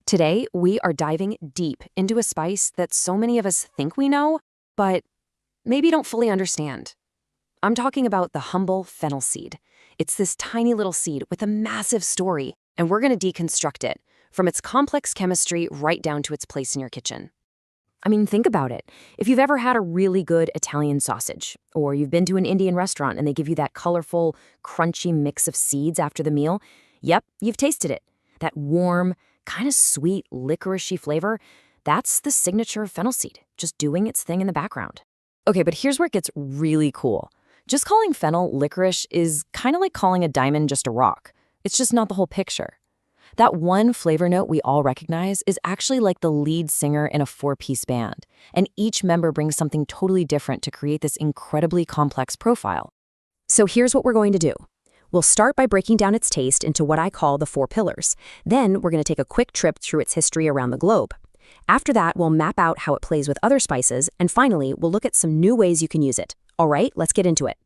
Today, we are diving deep into a spice that so many of us think we know, but maybe don't fully understand. I'm talking about the humble fennel seed. It's this tiny little seed with a massive story, and we're going to deconstruct it, from its complex chemistry right down to its place in your kitchen. I mean, think about it. If you've ever had a really good Italian sausage, or you've been to an Indian restaurant and they give you that colorful, crunchy mix of seeds after the meal, yep, you've tasted it. That warm, kind of sweet, licoricey flavor, that's the signature of fennel seed, just doing its thing in the background. Okay, but here's where it gets really cool. Just calling fennel licorice is kind of like calling a diamond just a rock. It's just not the whole picture. That one flavor note we all recognize is actually like the lead singer in a four-piece band, and each member brings something totally different to create this incredibly complex profile. So here's what we're going to do. We'll start by breaking down its taste into what I call the four pillars. Then we're going to take a quick trip through its history around the globe. After that, we'll map out how it plays with other spices, and finally, we'll look at some new ways you can use it. All right, let's get into it.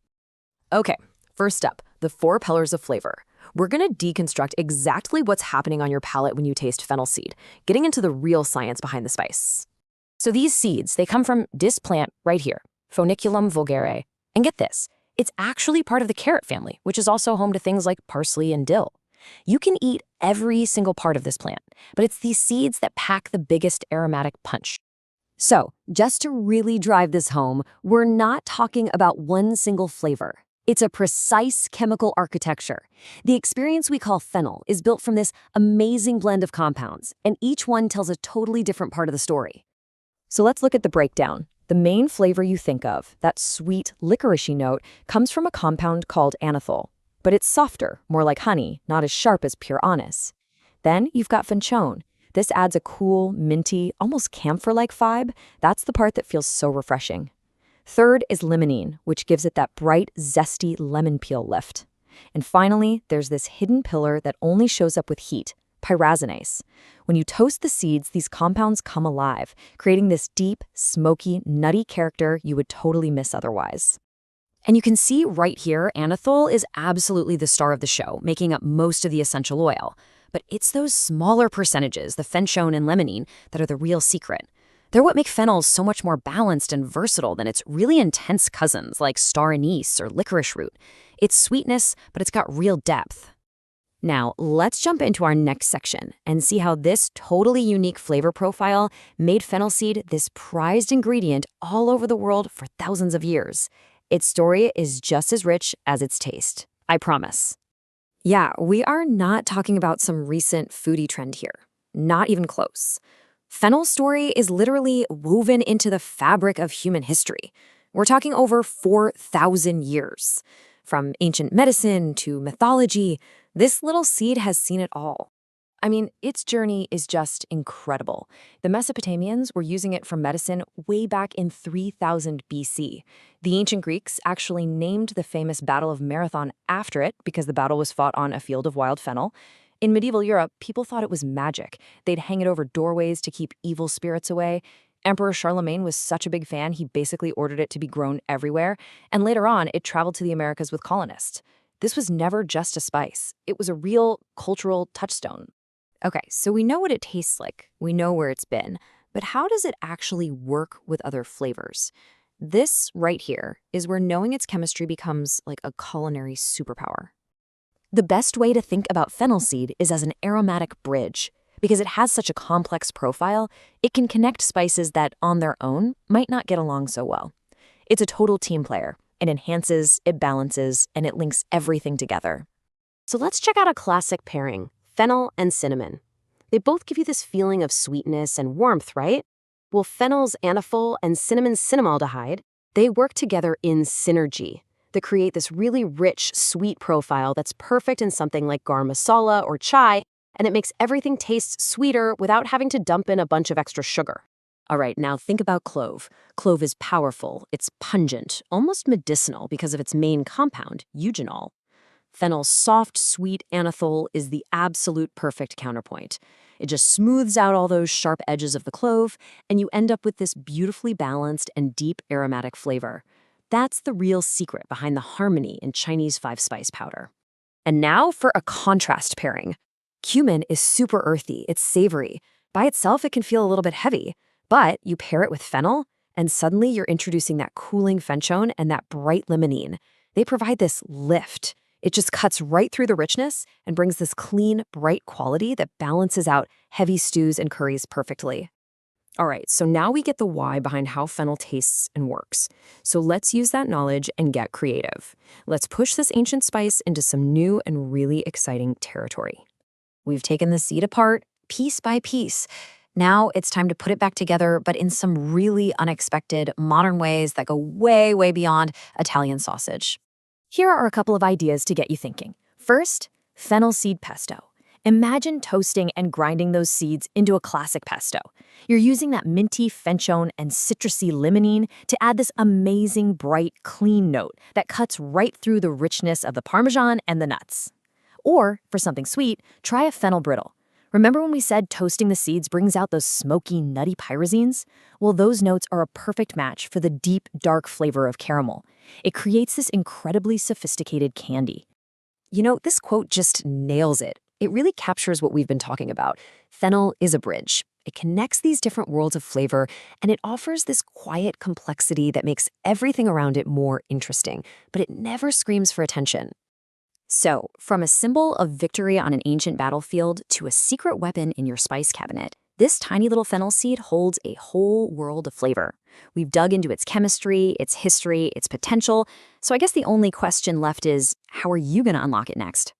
Okay, first up, the four pillars of flavor. We're going to deconstruct exactly what's happening on your palate when you taste fennel seed, getting into the real science behind the spice. So these seeds, they come from this plant right here, Foeniculum vulgare. And get this, it's actually part of the carrot family, which is also home to things like parsley and dill. You can eat every single part of this plant, but it's these seeds that pack the biggest aromatic punch. So, just to really drive this home, we're not talking about one single flavor. It's a precise chemical architecture. The experience we call fennel is built from this amazing blend of compounds, and each one tells a totally different part of the story. So let's look at the breakdown. The main flavor you think of, that sweet, licoricey note, comes from a compound called anethol. But it's softer, more like honey, not as sharp as pure anise. Then you've got fenchone. This adds a cool, minty, almost camphor-like vibe. That's the part that feels so refreshing. Third is limonene, which gives it that bright, zesty lemon peel lift. And finally, there's this hidden pillar that only shows up with heat, pyrazinase. When you toast the seeds, these compounds come alive, creating this deep, smoky, nutty character you would totally miss otherwise. And you can see right here, anethol is absolutely the star of the show, making up most of the essential oil. But it's those smaller percentages, the fenchone and limonene, that are the real secret. They're what make fennel so much more balanced and versatile than its really intense cousins like star anise or licorice root. It's sweetness, but it's got real depth. Now, let's jump into our next section and see how this totally unique flavor profile made fennel seed this prized ingredient all over the world for thousands of years. Its story is just as rich as its taste. I promise. Yeah, we are not talking about some recent foodie trend here. Not even close. Fennel's story is literally woven into the fabric of human history. We're talking over 4,000 years. From ancient medicine to mythology, this little seed has seen it all. I mean, its journey is just incredible. The Mesopotamians were using it for medicine way back in 3000 BC. The ancient Greeks actually named the famous Battle of Marathon after it because the battle was fought on a field of wild fennel. In medieval Europe, people thought it was magic. They'd hang it over doorways to keep evil spirits away. Emperor Charlemagne was such a big fan, he basically ordered it to be grown everywhere. And later on, it traveled to the Americas with colonists. This was never just a spice. It was a real cultural touchstone. Okay, so we know what it tastes like. We know where it's been. But how does it actually work with other flavors? This right here is where knowing its chemistry becomes like a culinary superpower. The best way to think about fennel seed is as an aromatic bridge. Because it has such a complex profile, it can connect spices that, on their own, might not get along so well. It's a total team player. It enhances, it balances, and it links everything together. So let's check out a classic pairing, fennel and cinnamon. They both give you this feeling of sweetness and warmth, right? Well, fennel's anethol and cinnamon's cinnamaldehyde, they work together in synergy. They create this really rich, sweet profile that's perfect in something like garam masala or chai, and it makes everything taste sweeter without having to dump in a bunch of extra sugar. All right, now think about clove. Clove is powerful, it's pungent, almost medicinal because of its main compound, eugenol. Fennel's soft, sweet anethol is the absolute perfect counterpoint. It just smooths out all those sharp edges of the clove, and you end up with this beautifully balanced and deep aromatic flavor. That's the real secret behind the harmony in Chinese five-spice powder. And now for a contrast pairing. Cumin is super earthy, it's savory. By itself, it can feel a little bit heavy, but you pair it with fennel, and suddenly you're introducing that cooling fenchone and that bright limonene. They provide this lift. It just cuts right through the richness and brings this clean, bright quality that balances out heavy stews and curries perfectly. All right, so now we get the why behind how fennel tastes and works. So let's use that knowledge and get creative. Let's push this ancient spice into some new and really exciting territory. We've taken the seed apart, piece by piece. Now it's time to put it back together, but in some really unexpected, modern ways that go way, way beyond Italian sausage. Here are a couple of ideas to get you thinking. First, fennel seed pesto. Imagine toasting and grinding those seeds into a classic pesto. You're using that minty fenchone and citrusy limonene to add this amazing, bright, clean note that cuts right through the richness of the Parmesan and the nuts. Or, for something sweet, try a fennel brittle. Remember when we said toasting the seeds brings out those smoky, nutty pyrazines? Well, those notes are a perfect match for the deep, dark flavor of caramel. It creates this incredibly sophisticated candy. You know, this quote just nails it. It really captures what we've been talking about. Fennel is a bridge. It connects these different worlds of flavor, and it offers this quiet complexity that makes everything around it more interesting, but it never screams for attention. So, from a symbol of victory on an ancient battlefield to a secret weapon in your spice cabinet, this tiny little fennel seed holds a whole world of flavor. We've dug into its chemistry, its history, its potential, so I guess the only question left is, how are you going to unlock it next?